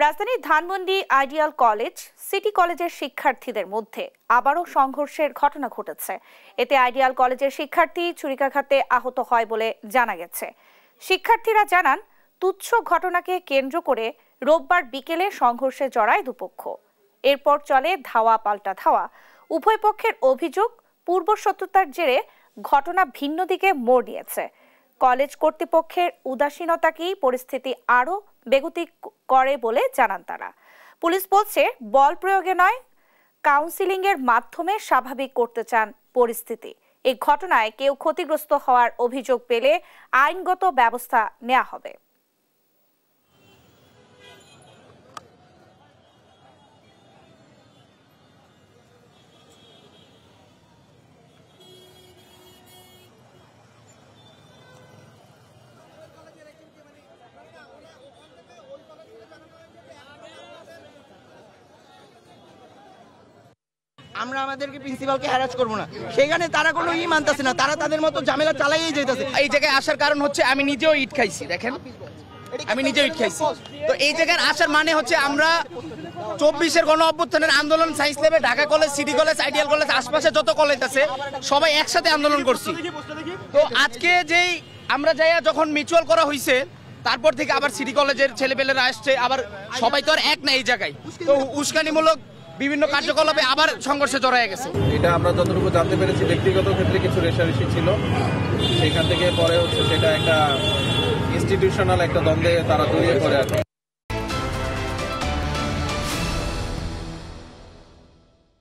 রাজধানীর Dhanmondi ideal college city কলেজের শিক্ষার্থীদের মধ্যে আবারও সংঘর্ষের ঘটনা ঘটেছে। এতে আইডিয়াল কলেজের শিক্ষার্থী ছুরিকাঘাতে আহত হয় বলে জানা গেছে। শিক্ষার্থীরা জানান, তুচ্ছ ঘটনাকে কেন্দ্র করে রোববার বিকেলে সংঘর্ষে জড়ায় দুপক্ষ। এরপর চলে ধাওয়া পাল্টা ধাওয়া। উভয় পক্ষের অভিযোগ, পূর্বশত্রুতার জেরে ঘটনা ভিন্ন দিকে মোড় নিয়েছে। কলেজ কর্তৃপক্ষের উদাসীনতাকেই পরিস্থিতি আরও বেগতিক করে বলে জানান তারা। পুলিশ বলছে, বল প্রয়োগে নয়, কাউন্সিলিংয়ের মাধ্যমে স্বাভাবিক করতে চান পরিস্থিতি। এই ঘটনায় কেউ ক্ষতিগ্রস্ত হওয়ার অভিযোগ পেলে আইনগত ব্যবস্থা নেওয়া হবে। আমরা আমাদেরকে প্রিন্সিপালকে হ্যারাস করবো না, সেখানে তারা কোনো মানতেছে না, তারা তাদের মতো ঝামেলা চালাইয়ে যেতেছে। এই জায়গায় আসার কারণ হচ্ছে আমি নিজেও ইট খাইছি, দেখেন আমি নিজেও ইট খাইছি। তো এই জায়গায় আসার মানে হচ্ছে আমরা 24-এর গণ অভ্যুত্থানের আন্দোলন সায়েন্স ল্যাবে, Dhaka college, city college, ideal college, আশপাশে যত কলেজ আছে সবাই একসাথে আন্দোলন করছি। তো আজকে যেই আমরা যাইয়া যখন মিউচুয়াল করা হয়েছে, তারপর থেকে আবার সিটি কলেজের ছেলেপেলেরা আসছে, আবার সবাই তো আর এক না এই জায়গায়। তো উস্কানিমূলক বিভিন্ন কার্যকলাপে আবার সংঘর্ষে জড়ায় গেছে। এটা আমরা যতটুকু জানতে পেরেছি, ব্যক্তিগত ক্ষেত্রে কিছু রেষারেষি ছিল, সেখান থেকে পরে হচ্ছে সেটা একটা ইনস্টিটিউশনাল একটা দ্বন্দ্বে তারা জড়িয়ে পড়ে আছে।